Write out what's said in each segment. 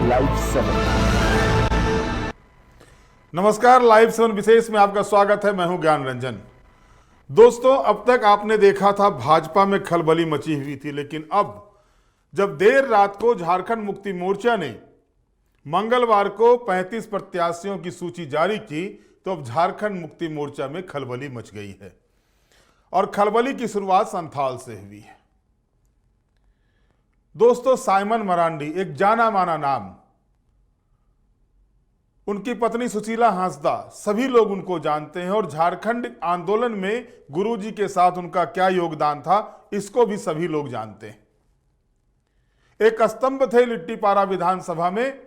Live 7। नमस्कार, live 7 विशेष में आपका स्वागत है। मैं हूं ज्ञान रंजन। दोस्तों, अब तक आपने देखा था भाजपा में खलबली मची हुई थी, लेकिन अब जब देर रात को झारखंड मुक्ति मोर्चा ने मंगलवार को 35 प्रत्याशियों की सूची जारी की, तो अब झारखंड मुक्ति मोर्चा में खलबली मच गई है। और खलबली की शुरुआत संथाल से हुई है। दोस्तों, साइमन मरांडी एक जाना माना नाम, उनकी पत्नी सुशीला हांसदा, सभी लोग उनको जानते हैं। और झारखंड आंदोलन में गुरुजी के साथ उनका क्या योगदान था, इसको भी सभी लोग जानते हैं। एक स्तंभ थे लिट्टीपारा विधानसभा में,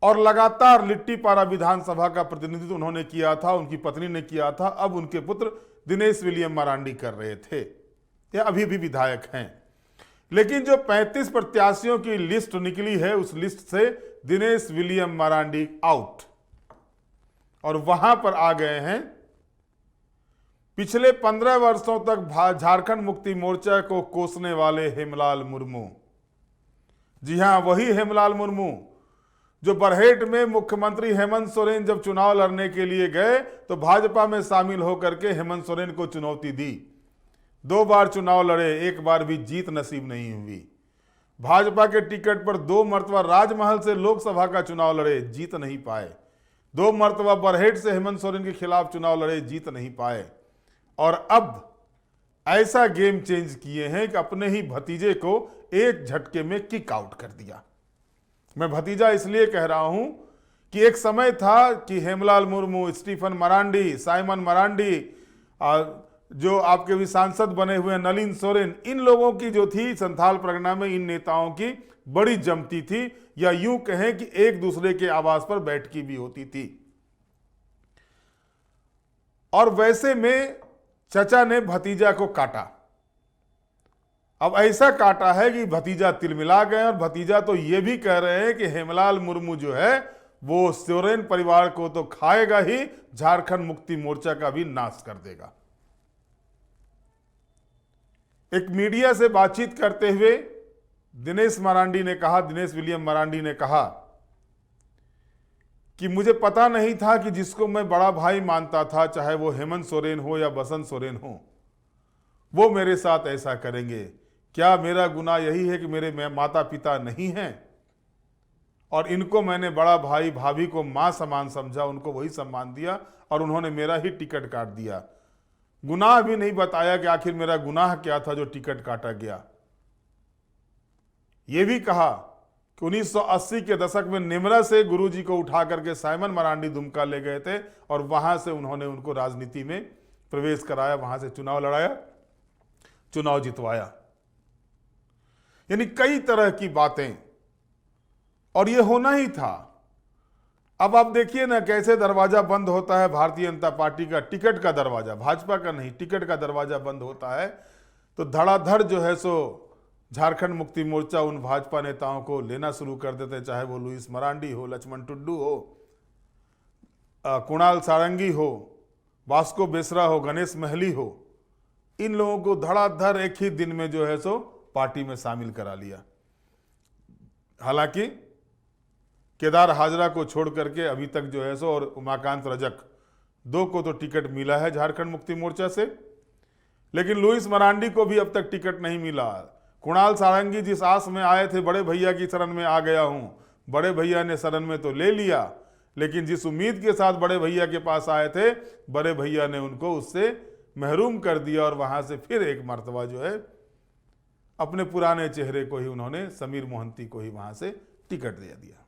और लगातार लिट्टीपारा विधानसभा का प्रतिनिधित्व उन्होंने किया था, उनकी पत्नी ने किया था। अब उनके पुत्र दिनेश विलियम मरांडी कर रहे थे, या अभी भी विधायक हैं। लेकिन जो 35 प्रत्याशियों की लिस्ट निकली है, उस लिस्ट से दिनेश विलियम मरांडी आउट, और वहां पर आ गए हैं पिछले 15 वर्षों तक झारखंड मुक्ति मोर्चा को कोसने वाले हेमलाल मुर्मू। जी हां, वही हेमलाल मुर्मू जो बरहेट में मुख्यमंत्री हेमंत सोरेन जब चुनाव लड़ने के लिए गए तो भाजपा में शामिल होकर के हेमंत सोरेन को चुनौती दी। 2 बार चुनाव लड़े, एक बार भी जीत नसीब नहीं हुई। भाजपा के टिकट पर 2 मर्तबा राजमहल से लोकसभा का चुनाव लड़े, जीत नहीं पाए। 2 मर्तबा बरहेट से हेमंत सोरेन के खिलाफ चुनाव लड़े, जीत नहीं पाए। और अब ऐसा गेम चेंज किए हैं कि अपने ही भतीजे को एक झटके में किक आउट कर दिया। मैं भतीजा इसलिए कह रहा हूं कि एक समय था कि हेमलाल मुर्मू, स्टीफन मरांडी, साइमन मरांडी, जो आपके भी सांसद बने हुए नलिन सोरेन, इन लोगों की जो थी संथाल परगना में, इन नेताओं की बड़ी जमती थी, या यूं कहें कि एक दूसरे के आवास पर बैठकी भी होती थी। और वैसे में चचा ने भतीजा को काटा। अब ऐसा काटा है कि भतीजा तिलमिला गए, और भतीजा तो ये भी कह रहे हैं कि हेमलाल मुर्मू जो है वो सोरेन परिवार को तो खाएगा ही, झारखंड मुक्ति मोर्चा का भी नाश कर देगा। एक मीडिया से बातचीत करते हुए दिनेश विलियम मरांडी ने कहा कि मुझे पता नहीं था कि जिसको मैं बड़ा भाई मानता था, चाहे वो हेमंत सोरेन हो या बसंत सोरेन हो, वो मेरे साथ ऐसा करेंगे। क्या मेरा गुनाह यही है कि मेरे माता पिता नहीं हैं, और इनको मैंने बड़ा भाई भाभी को मां समान समझा, उनको वही सम्मान दिया, और उन्होंने मेरा ही टिकट काट दिया। गुनाह भी नहीं बताया कि आखिर मेरा गुनाह क्या था जो टिकट काटा गया। यह भी कहा कि 1980 के दशक में निमरा से गुरुजी को उठा करके साइमन मरांडी दुमका ले गए थे, और वहां से उन्होंने उनको राजनीति में प्रवेश कराया, वहां से चुनाव लड़ाया, चुनाव जितवाया। यानी कई तरह की बातें, और यह होना ही था। अब आप देखिए ना कैसे दरवाजा बंद होता है भारतीय जनता पार्टी का, टिकट का दरवाजा, भाजपा का नहीं, टिकट का दरवाजा बंद होता है, तो धड़ाधड़ जो है सो झारखंड मुक्ति मोर्चा उन भाजपा नेताओं को लेना शुरू कर देते, चाहे वो लुइस मरांडी हो, लक्ष्मण टुड्डू हो, कुणाल सारंगी हो, वास्को बेसरा हो, गणेश महली हो, इन लोगों को धड़ाधड़ एक ही दिन में जो है सो पार्टी में शामिल करा लिया। हालांकि केदार हाजरा को छोड़ करके अभी तक जो है सो, और उमाकांत रजक, 2 को तो टिकट मिला है झारखंड मुक्ति मोर्चा से, लेकिन लुइस मरांडी को भी अब तक टिकट नहीं मिला। कुणाल सारंगी जिस आस में आए थे, बड़े भैया की शरण में आ गया हूं, बड़े भैया ने शरण में तो ले लिया, लेकिन जिस उम्मीद के साथ बड़े भैया के पास आए थे, बड़े भैया ने उनको उससे महरूम कर दिया, और वहां से फिर एक मर्तबा जो है अपने पुराने चेहरे को ही, उन्होंने समीर मोहंती को ही वहां से टिकट दे दिया।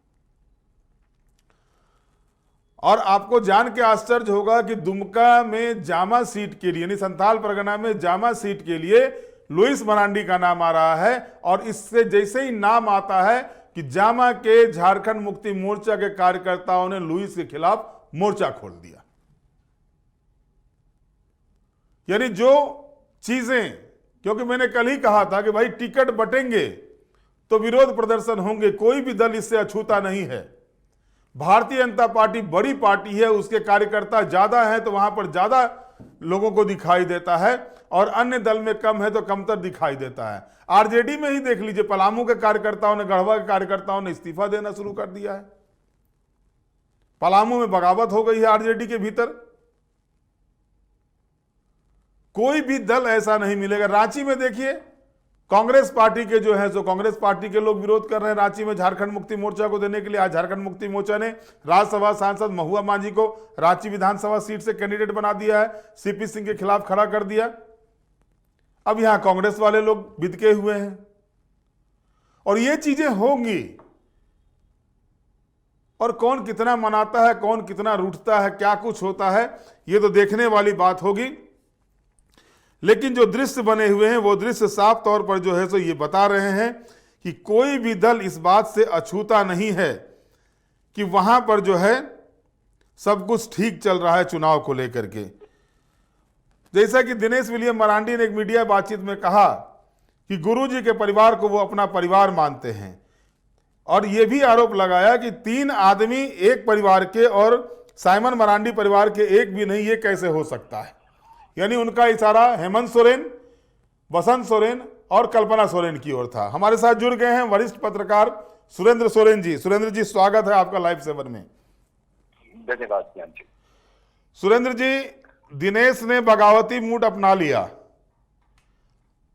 और आपको जान के आश्चर्य होगा कि दुमका में जामा सीट के लिए, यानी संथाल परगना में जामा सीट के लिए लुइस मरांडी का नाम आ रहा है, और इससे जैसे ही नाम आता है कि जामा के झारखंड मुक्ति मोर्चा के कार्यकर्ताओं ने लुइस के खिलाफ मोर्चा खोल दिया। यानी जो चीजें, क्योंकि मैंने कल ही कहा था कि भाई टिकट बटेंगे तो विरोध प्रदर्शन होंगे, कोई भी दल इससे अछूता नहीं है। भारतीय जनता पार्टी बड़ी पार्टी है, उसके कार्यकर्ता ज्यादा हैं, तो वहां पर ज्यादा लोगों को दिखाई देता है और अन्य दल में कम है तो कमतर दिखाई देता है। आरजेडी में ही देख लीजिए, पलामू के कार्यकर्ताओं ने, गढ़वा के कार्यकर्ताओं ने इस्तीफा देना शुरू कर दिया है। पलामू में बगावत हो गई है आरजेडी के भीतर। कोई भी दल ऐसा नहीं मिलेगा। रांची में देखिए, कांग्रेस पार्टी के जो है, सो कांग्रेस पार्टी के लोग विरोध कर रहे हैं रांची में झारखंड मुक्ति मोर्चा को देने के लिए। आज झारखंड मुक्ति मोर्चा ने राज्यसभा सांसद महुआ मांझी को रांची विधानसभा सीट से कैंडिडेट बना दिया है, सीपी सिंह के खिलाफ खड़ा कर दिया। अब यहां कांग्रेस वाले लोग बिदके हुए हैं और ये चीजें होंगी। और कौन कितना मनाता है, कौन कितना रूठता है, क्या कुछ होता है, ये तो देखने वाली बात होगी। लेकिन जो दृश्य बने हुए हैं वो दृश्य साफ तौर पर जो है सो ये बता रहे हैं कि कोई भी दल इस बात से अछूता नहीं है कि वहां पर जो है सब कुछ ठीक चल रहा है चुनाव को लेकर के। जैसा कि दिनेश विलियम मरांडी ने एक मीडिया बातचीत में कहा कि गुरुजी के परिवार को वो अपना परिवार मानते हैं, और ये भी आरोप लगाया कि 3 आदमी एक परिवार के और साइमन मरांडी परिवार के एक भी नहीं, ये कैसे हो सकता है। यानी उनका इशारा हेमंत सोरेन, बसंत सोरेन और कल्पना सोरेन की ओर था। हमारे साथ जुड़ गए हैं वरिष्ठ पत्रकार सुरेंद्र सोरेन जी। सुरेंद्र जी, स्वागत है आपका लाइव 7 में। धन्यवाद ज्ञान जी। सुरेंद्र जी, दिनेश ने बगावती मूड अपना लिया।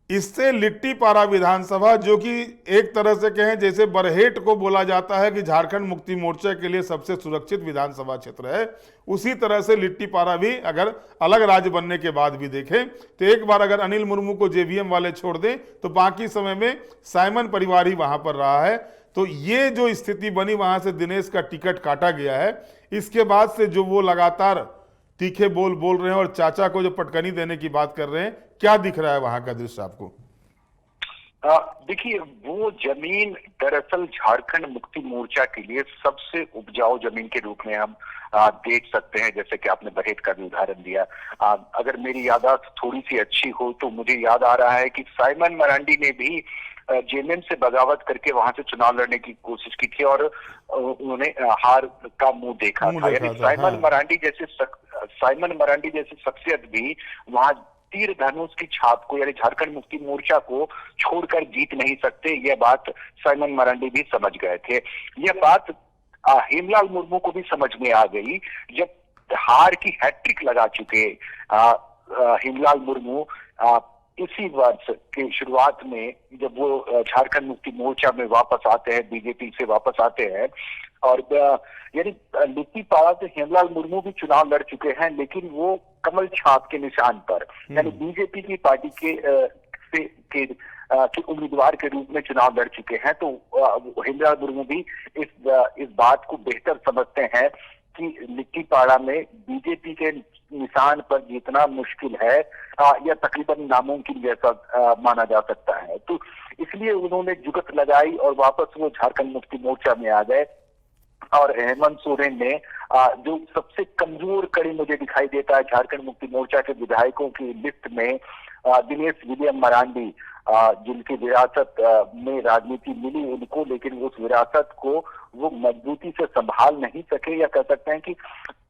इससे लिट्टी पारा विधानसभा, जो कि एक तरह से कहें जैसे बरहेट को बोला जाता है कि झारखंड मुक्ति मोर्चा के लिए सबसे सुरक्षित विधानसभा क्षेत्र है, उसी तरह से लिट्टी पारा भी अगर अलग राज्य बनने के बाद भी देखें तो एक बार अगर अनिल मुर्मू को जेवीएम वाले छोड़ दें तो बाकी समय में साइमन परिवार ही वहां पर रहा है। तो ये जो स्थिति बनी, वहां से दिनेश का टिकट काटा गया है। इसके बाद से जो वो लगातार तीखे बोल रहे हैं और चाचा को जो पटकनी देने की बात कर रहे हैं, क्या दिख रहा है वहां का दृश्य आपको? देखिए, वो जमीन दरअसल झारखंड मुक्ति मोर्चा के लिए सबसे उपजाऊ जमीन के रूप में हम देख सकते हैं। जैसे कि आपने बरहेट का भी उदाहरण दिया। अगर मेरी याददाश्त थोड़ी सी अच्छी हो तो मुझे याद आ रहा है कि साइमन मरांडी ने भी जेएमएम से बगावत करके वहां से चुनाव लड़ने की कोशिश की थी और उन्होंने हार का मुंह देखा था। यानी साइमन मरांडी जैसी शख्सियत भी वहां तीर धनुष की छाप को, यानी झारखंड मुक्ति मोर्चा को छोड़कर जीत नहीं सकते। यह बात साइमन मरांडी भी समझ गए थे। यह बात हेमलाल मुर्मू को भी समझ में आ गई जब हार की हैट्रिक लगा चुके हेमलाल मुर्मू इसी वर्ष के शुरुआत में जब वो झारखंड मुक्ति मोर्चा में वापस आते हैं, बीजेपी से वापस आते हैं, और यानी लिट्टी पारा से हेमलाल मुर्मू भी चुनाव लड़ चुके हैं, लेकिन वो कमल छाप के निशान पर, यानी बीजेपी की पार्टी के उम्मीदवार के रूप में चुनाव लड़ चुके हैं। तो हेमलाल मुर्मू भी इस बात को बेहतर समझते हैं कि लिट्टी पारा में बीजेपी के निशान पर जीतना मुश्किल है या तकरीबन नामुमकिन जैसा माना जा सकता है। तो इसलिए उन्होंने जुगत लगाई और वापस वो झारखंड मुक्ति मोर्चा में आ गए। और हेमंत सोरेन ने जो सबसे कमजोर कड़ी मुझे दिखाई देता है झारखंड मुक्ति मोर्चा के विधायकों की लिस्ट में, दिनेश विलियम मरांडी, जिनकी विरासत में राजनीति मिली उनको, लेकिन उस विरासत को वो मजबूती से संभाल नहीं सके, या कह सकते हैं कि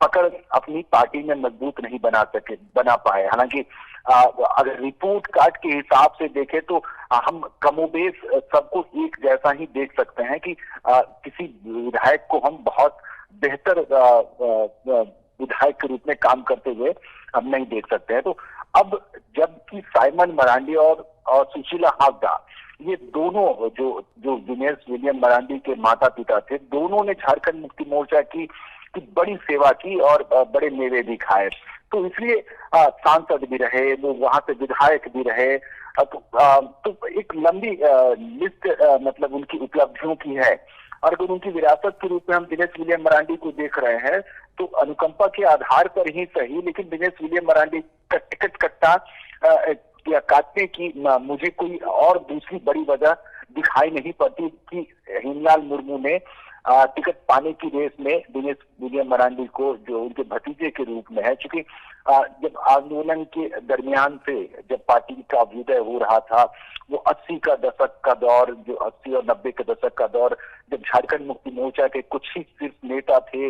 पकड़ अपनी पार्टी में मजबूत नहीं बना पाए। हालांकि अगर रिपोर्ट कार्ड के हिसाब से देखें तो हम कमोबेश सबको एक जैसा ही देख सकते हैं कि किसी विधायक को हम बहुत बेहतर विधायक के रूप में काम करते हुए हम नहीं देख सकते हैं। तो अब जबकि साइमन मरांडी और सुशीला हागदा, ये दोनों जो दिनेश विलियम मरांडी के माता पिता थे, दोनों ने झारखंड मुक्ति मोर्चा की बड़ी सेवा की और बड़े मेवे भी खाए। तो इसलिए सांसद भी रहे, वो वहां से विधायक भी रहे। तो एक लंबी लिस्ट मतलब उनकी उपलब्धियों की है। और अगर उनकी विरासत के रूप में हम दिनेश विलियम मरांडी को देख रहे हैं तो अनुकंपा के आधार पर ही सही, लेकिन दिनेश विलियम मरांडी का टिकट कट्टा या काटने की मुझे कोई और दूसरी बड़ी वजह दिखाई नहीं पड़ती कि हेमलाल मुर्मू ने टिकट पाने की रेस में दिनेश विलियम मरांडी को, जो उनके भतीजे के रूप में है, क्योंकि जब आंदोलन के दरमियान से जब पार्टी का अभ्युदय हो रहा था, वो 80 का दशक का दौर, जो 80 और 90 के दशक का दौर, जब झारखंड मुक्ति मोर्चा के कुछ ही सिर्फ नेता थे,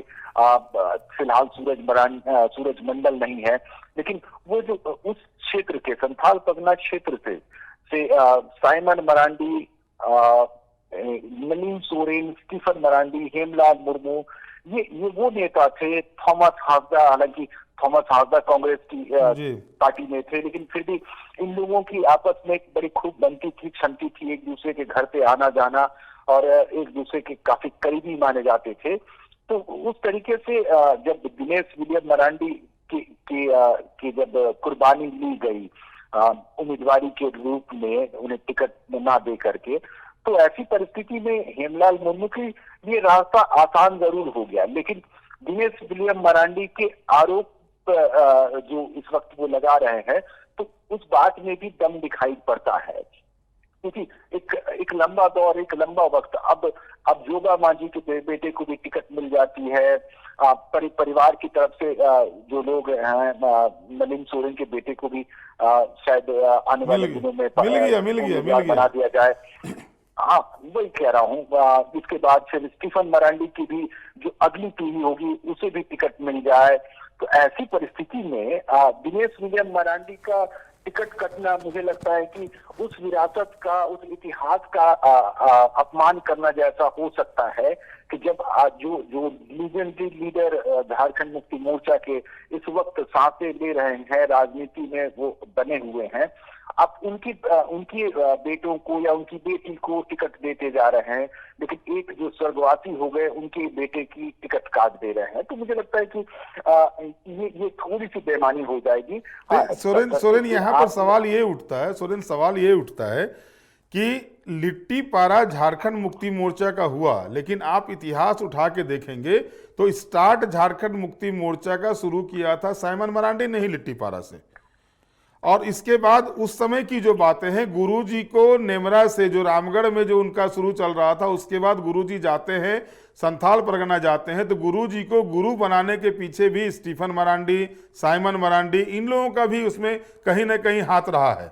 फिलहाल सूरज मंडल नहीं है, लेकिन वो जो उस क्षेत्र के संथाल परगना क्षेत्र से साइमन मरांडी, नलीन सोरेन, स्टीफन मरांडी, हेमलाल मुर्मू, ये वो नेता थे। थॉमस हासदा, हालांकि थॉमस हासदा कांग्रेस की पार्टी में थे, लेकिन फिर भी इन लोगों की आपस में एक बड़ी खूब बनती थी, क्षमती थी, एक दूसरे के घर पे आना जाना और एक दूसरे के काफी करीबी माने जाते थे। तो उस तरीके से जब दिनेश विलियम मरांडी की जब कुर्बानी ली गई उम्मीदवारी के रूप में, उन्हें टिकट ना दे करके, तो ऐसी परिस्थिति में हेमलाल मुर्मू के लिए रास्ता आसान जरूर हो गया। लेकिन दिनेश विलियम मरांडी के आरोप जो इस वक्त वो लगा रहे हैं, तो उस बात में भी दम दिखाई पड़ता है, क्योंकि एक लंबा दौर, एक लंबा वक्त, अब जोगा मांझी के बेटे को भी टिकट मिल जाती है, परिवार की तरफ से जो लोग हैं, नलिन सोरेन के बेटे को भी शायद आने वाले दिनों में मिल गया बना दिया जाए। हाँ, वही कह रहा हूँ। इसके बाद फिर स्टीफन मरांडी की भी जो अगली पीढ़ी होगी उसे भी टिकट मिल जाए। तो ऐसी परिस्थिति में दिनेश विलियम मरांडी का टिकट कटना, मुझे लगता है कि उस विरासत का, उस इतिहास का अपमान करना जैसा हो सकता है कि जब जो लीजेंडरी लीडर झारखंड मुक्ति मोर्चा के इस वक्त सांसें ले रहे हैं राजनीति में, वो बने हुए हैं, अब उनकी बेटों को या उनकी बेटी को टिकट देते जा रहे हैं, लेकिन एक जो स्वर्गवासी हो गए उनके बेटे की टिकट काट दे रहे हैं। तो मुझे लगता है कि ये थोड़ी सी बेईमानी हो जाएगी। सोरेन यहाँ पर सवाल ये उठता है कि लिट्टी पारा झारखंड मुक्ति मोर्चा का हुआ, लेकिन आप इतिहास उठा के देखेंगे तो स्टार्ट झारखंड मुक्ति मोर्चा का शुरू किया था साइमन मरांडी ने ही लिट्टी पारा से। और इसके बाद उस समय की जो बातें हैं, गुरुजी को नेमरा से, जो रामगढ़ में जो उनका शुरू चल रहा था, उसके बाद गुरुजी जाते हैं संथाल परगना जाते हैं, तो गुरुजी को गुरु बनाने के पीछे भी स्टीफन मरांडी, साइमन मरांडी, इन लोगों का भी उसमें कहीं ना कहीं हाथ रहा है।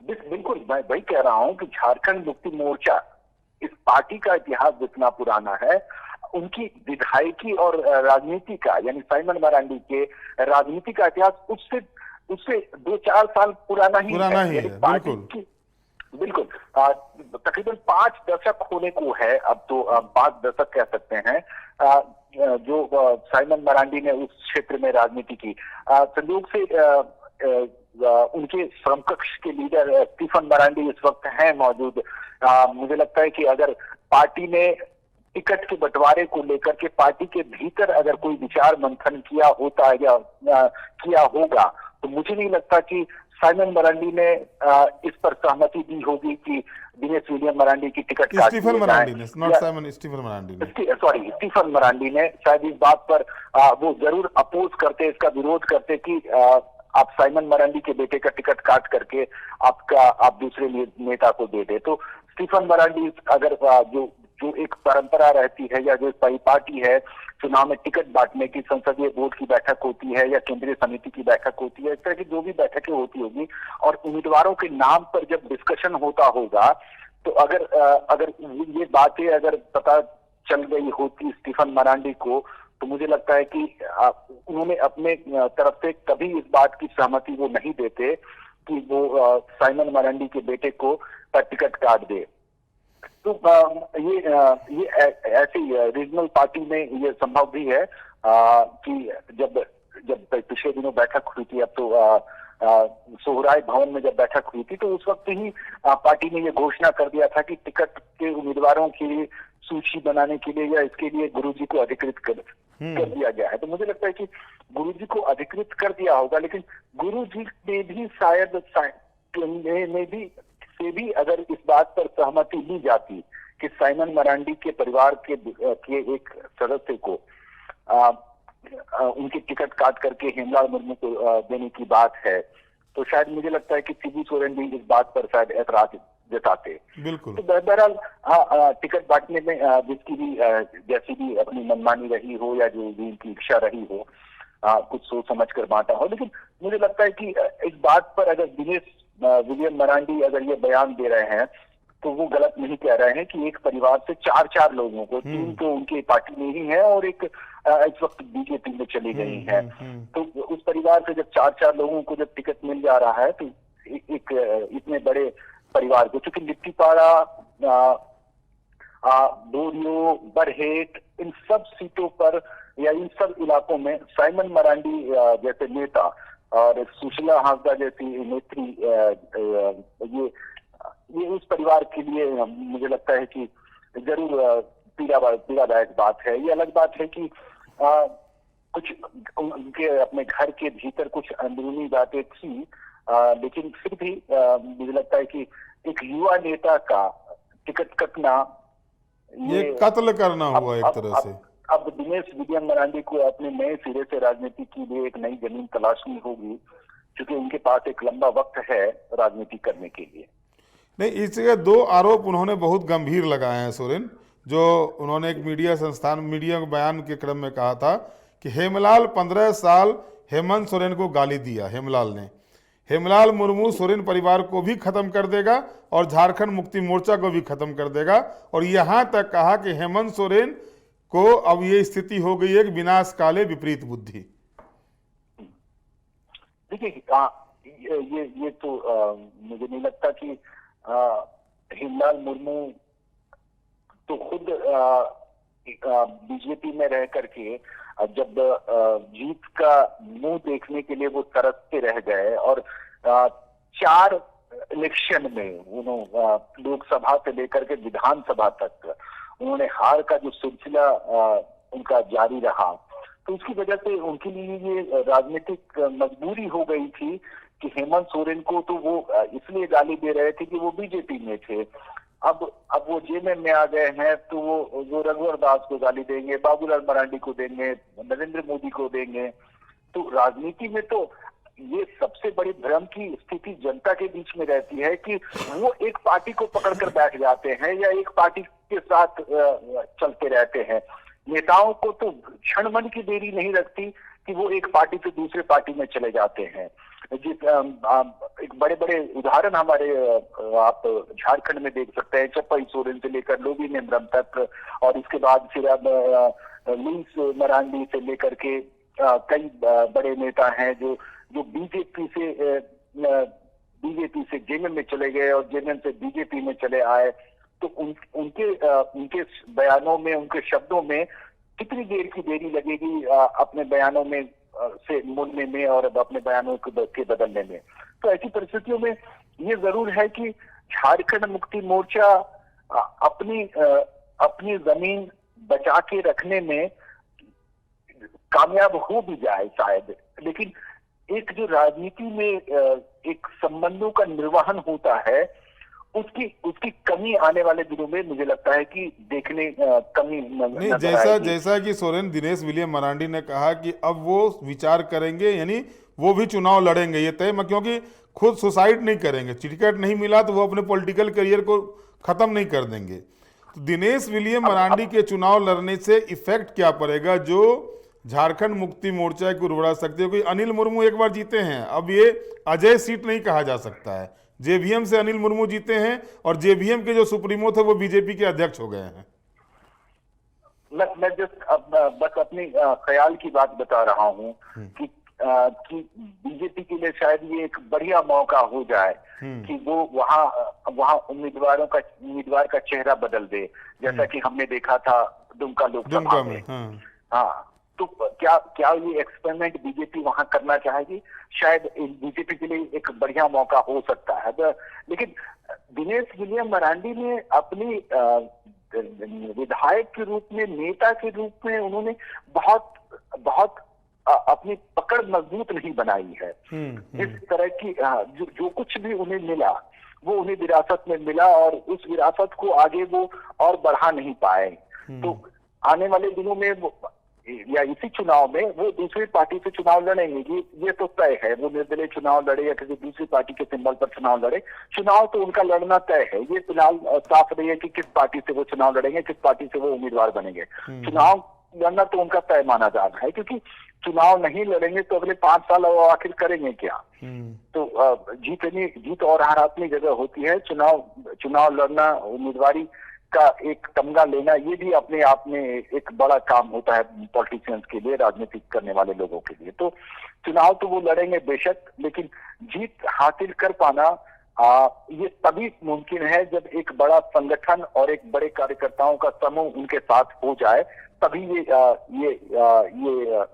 बिल्कुल, मैं वही कह रहा हूं कि झारखंड मुक्ति मोर्चा, इस पार्टी का इतिहास जितना पुराना है, उनकी विधायकी और राजनीति का, यानी साइमन मरांडी के राजनीति का इतिहास उससे 2-4 साल पुराना ही है। बिल्कुल तकरीबन 5 दशक होने को है, अब तो 5 दशक कह सकते हैं जो साइमन मरांडी ने उस क्षेत्र में राजनीति की। संयोग से उनके समकक्ष के लीडर स्टीफन मरांडी इस वक्त हैं मौजूद। मुझे लगता है कि अगर पार्टी ने टिकट के बंटवारे को लेकर के पार्टी के भीतर अगर कोई विचार मंथन किया होता है या किया होगा, तो मुझे नहीं लगता कि साइमन मरांडी ने इस पर सहमति दी होगी कि दिनेश विलियम मरांडी की टिकट स्टीफन मरांडी ने शायद इस बात पर वो जरूर अपोज करते, इसका विरोध करते कि आप साइमन मरांडी के बेटे का टिकट काट करके आप दूसरे नेता को दे दे। तो स्टीफन मरांडी अगर जो एक परंपरा रहती है या जो परिपाटी है, चुनाव में टिकट बांटने की, संसदीय बोर्ड की बैठक होती है या केंद्रीय समिति की बैठक होती है, इस तरह की जो भी बैठकें होती होगी और उम्मीदवारों के नाम पर जब डिस्कशन होता होगा, तो अगर ये बातें अगर पता चल गई होती स्टीफन मरांडी को, तो मुझे लगता है कि उन्होंने अपने तरफ से कभी इस बात की सहमति वो नहीं देते कि वो साइमन मरांडी के बेटे को टिकट काट दे। तो ये ऐसी रीजनल पार्टी में ये संभव भी है कि जब पिछले दिनों बैठक हुई थी, अब तो सोहराय भवन में जब बैठक हुई थी, तो उस वक्त ही पार्टी ने ये घोषणा कर दिया था कि टिकट के उम्मीदवारों की सूची बनाने के लिए या इसके लिए गुरुजी को अधिकृत कर दिया गया है। तो मुझे लगता है कि गुरुजी को अधिकृत कर दिया होगा, लेकिन गुरुजी ने भी शायद भी अगर इस बात पर सहमति ली जाती कि साइमन मरांडी के परिवार के एक सदस्य को उनकी टिकट काट करके हेमलाल मुर्मू को देने की बात है, तो शायद मुझे लगता है कि शिबू सोरेन भी इस बात पर शायद ऐतराज जताते। बिल्कुल। तो बहरहाल टिकट बांटने में जिसकी भी जैसी भी अपनी मनमानी रही हो या जो भी उनकी इच्छा रही हो, कुछ सोच समझ कर बांटा हो, लेकिन मुझे लगता है कि इस बात पर अगर दिनेश विलियम मरांडी अगर ये बयान दे रहे हैं तो वो गलत नहीं कह रहे हैं कि एक परिवार से चार लोगों को, 3 तो उनके पार्टी में ही है और एक इस वक्त बीजेपी में चली गई है, तो उस परिवार से जब चार लोगों को जब टिकट मिल जा रहा है तो एक इतने बड़े परिवार को, चूंकि लिट्टीपाड़ा, बोरियो, बरहेट, इन सब सीटों पर या इन सब इलाकों में साइमन मरांडी जैसे नेता और सुशीला हांसदा जैसी नेत्री, ये उस परिवार के लिए मुझे लगता है कि जरूर पीड़ादायक बात है। ये अलग बात है कि कुछ उनके अपने घर के भीतर कुछ अंदरूनी बातें थी, लेकिन फिर भी मुझे लगता है कि एक युवा नेता का टिकट कटना, ये कत्ल करना हुआ एक तरह से। अब दिनेश विलियम मरांडी को अपने नए सिरे से राजनीति के लिए एक नई जमीन तलाशनी होगी, क्योंकि उनके पास एक लंबा वक्त है राजनीति करने के लिए। नहीं, इस जगह 2 आरोप उन्होंने बहुत गंभीर लगाए हैं सोरेन, जो उन्होंने एक मीडिया के बयान के क्रम में कहा था कि हेमलाल 15 साल हेमंत सोरेन को गाली दिया। हेमलाल मुर्मू सोरेन परिवार को भी खत्म कर देगा और झारखंड मुक्ति मोर्चा को भी खत्म कर देगा, और यहां तक कहा कि हेमंत सोरेन को अब ये स्थिति हो गई है कि विनाश काले विपरीत बुद्धि। देखिए, ये तो मुझे नहीं लगता कि हेमलाल मुर्मू तो खुद बीजेपी में रह करके जब जीत का मुंह देखने के लिए वो तरसते रह गए, और 4 इलेक्शन में उन्होंने लोकसभा से लेकर के विधानसभा तक उन्होंने हार का जो सिलसिला उनका जारी रहा, तो उसकी वजह से उनके लिए ये राजनीतिक मजबूरी हो गई थी कि हेमंत सोरेन को तो वो इसलिए गाली दे रहे थे कि वो बीजेपी में थे। अब वो जेएमएम में आ गए हैं तो वो रघुवर दास को गाली देंगे, बाबूलाल मरांडी को देंगे, नरेंद्र मोदी को देंगे। तो राजनीति में तो ये सबसे बड़ी भ्रम की स्थिति जनता के बीच में रहती है कि वो एक पार्टी को पकड़कर बैठ जाते हैं या एक पार्टी के साथ चलते रहते हैं। नेताओं को तो क्षण मन की देरी नहीं लगती कि वो एक पार्टी से दूसरे पार्टी में चले जाते हैं। एक बड़े बड़े उदाहरण हमारे आप झारखंड में देख सकते हैं, चप्पई सोरेन से लेकर लोबी नेमरम तक, और इसके बाद फिर अब लुईस मरांडी से लेकर के कई बड़े नेता हैं जो बीजेपी से जेएमएम में चले गए और जेएमएम से बीजेपी में चले आए। तो उनके बयानों में, उनके शब्दों में कितनी देर की देरी लगेगी अपने बयानों में से मुड़ने में और अपने बयानों के बदलने में। तो ऐसी परिस्थितियों में ये जरूर है कि झारखंड मुक्ति मोर्चा अपनी जमीन बचा के रखने में कामयाब हो भी जाए शायद, लेकिन एक जो राजनीति में एक संबंधों का निर्वहन होता है, उसकी कमी आने वाले दिनों में मुझे लगता है कि देखने कमी नहीं, जैसा कि सोरेन दिनेश विलियम मरांडी ने कहा कि अब वो विचार करेंगे, यानी वो भी चुनाव लड़ेंगे, ये तय, क्योंकि खुद सुसाइड नहीं करेंगे। टिकट नहीं मिला तो वो अपने पॉलिटिकल करियर को खत्म नहीं कर देंगे। तो दिनेश विलियम मरांडी के चुनाव लड़ने से इफेक्ट क्या पड़ेगा जो झारखंड मुक्ति मोर्चा को उड़वा सकते हो? क्योंकि अनिल मुर्मू एक बार जीते हैं, अब ये अजय सीट नहीं कहा जा सकता है। जेवीएम से अनिल मुर्मू जीते हैं और जेवीएम के जो सुप्रीमो थे वो बीजेपी के अध्यक्ष हो गए हैं। मैं बस अपनी ख्याल की बात बता रहा हूं कि बीजेपी के लिए शायद ये एक बढ़िया मौका हो जाए कि वो वहां उम्मीदवार का चेहरा बदल दे, जैसा कि हमने देखा था दुमका लोकसभा में। हाँ, तो क्या ये एक्सपेरिमेंट बीजेपी वहां करना चाहेगी? शायद बीजेपी के लिए एक बढ़िया मौका हो सकता है। लेकिन दिनेश विलियम मरांडी ने अपनी विधायक के रूप में, नेता के रूप में उन्होंने बहुत अपनी पकड़ मजबूत नहीं बनाई है। जिस तरह की जो कुछ भी उन्हें मिला वो उन्हें विरासत में मिला और उस विरासत को आगे वो और बढ़ा नहीं पाए। तो आने वाले दिनों में या इसी चुनाव में वो दूसरी पार्टी से चुनाव लड़ेंगे, ये तो तय है। वो निर्दलीय चुनाव लड़े या किसी दूसरी पार्टी के सिंबल पर चुनाव लड़े, चुनाव तो उनका लड़ना तय है। ये फिलहाल साफ नहीं है कि किस पार्टी से वो चुनाव लड़ेंगे, किस पार्टी से वो उम्मीदवार बनेंगे। चुनाव लड़ना तो उनका तय माना जा रहा है, क्योंकि चुनाव नहीं लड़ेंगे तो अगले 5 साल वो आखिर करेंगे क्या। तो जीत और हार अपनी जगह होती है। चुनाव लड़ना, उम्मीदवारी का एक तमगा लेना, ये भी अपने आप में एक बड़ा काम होता है पॉलिटिशियंस के लिए, राजनीति करने वाले लोगों के लिए। तो चुनाव तो वो लड़ेंगे बेशक, लेकिन जीत हासिल कर पाना ये तभी मुमकिन है जब एक बड़ा संगठन और एक बड़े कार्यकर्ताओं का समूह उनके साथ हो जाए, तभी ये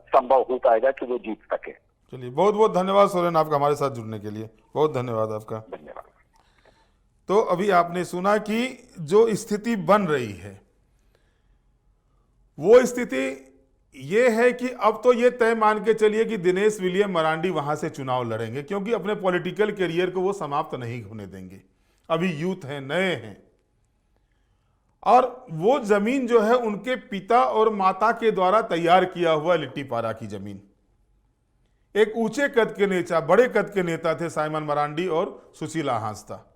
संभव हो पाएगा कि वो जीत सके। चलिए, बहुत बहुत धन्यवाद सोरेन आपका हमारे साथ जुड़ने के लिए, बहुत धन्यवाद आपका। धन्यवाद। तो अभी आपने सुना कि जो स्थिति बन रही है वो स्थिति ये है कि अब तो ये तय मान के चलिए कि दिनेश विलियम मरांडी वहां से चुनाव लड़ेंगे, क्योंकि अपने पॉलिटिकल करियर को वो समाप्त नहीं होने देंगे। अभी यूथ हैं, नए हैं, और वो जमीन जो है उनके पिता और माता के द्वारा तैयार किया हुआ लिट्टीपारा की जमीन। एक ऊंचे कद के नेता, बड़े कद के नेता थे साइमन मरांडी और सुशीला हांसदा।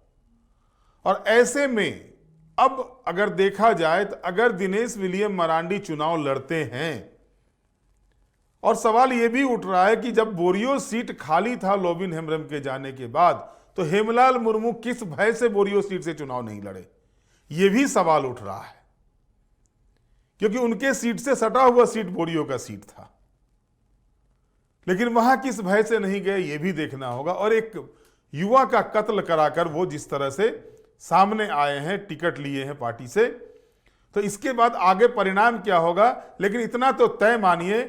और ऐसे में अब अगर देखा जाए तो अगर दिनेश विलियम मरांडी चुनाव लड़ते हैं, और सवाल यह भी उठ रहा है कि जब बोरियो सीट खाली था लोबिन हेम्ब्रम के जाने के बाद, तो हेमलाल मुर्मू किस भय से बोरियो सीट से चुनाव नहीं लड़े, यह भी सवाल उठ रहा है, क्योंकि उनके सीट से सटा हुआ सीट बोरियो का सीट था। लेकिन वहां किस भय से नहीं गए, यह भी देखना होगा। और एक युवा का कत्ल कराकर वो जिस तरह से सामने आए हैं, टिकट लिए हैं पार्टी से, तो इसके बाद आगे परिणाम क्या होगा। लेकिन इतना तो तय मानिए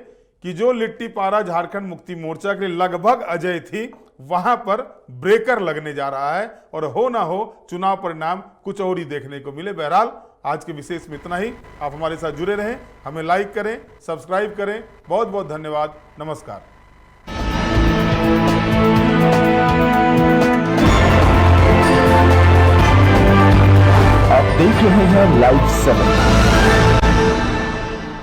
कि जो लिट्टीपारा झारखंड मुक्ति मोर्चा के लिए लगभग अजय थी, वहां पर ब्रेकर लगने जा रहा है, और हो ना हो चुनाव परिणाम कुछ और ही देखने को मिले। बहरहाल आज के विशेष में इतना ही। आप हमारे साथ जुड़े रहें, हमें लाइक करें, सब्सक्राइब करें। बहुत बहुत धन्यवाद। नमस्कार। आप देख रहे हैं लाइव 7।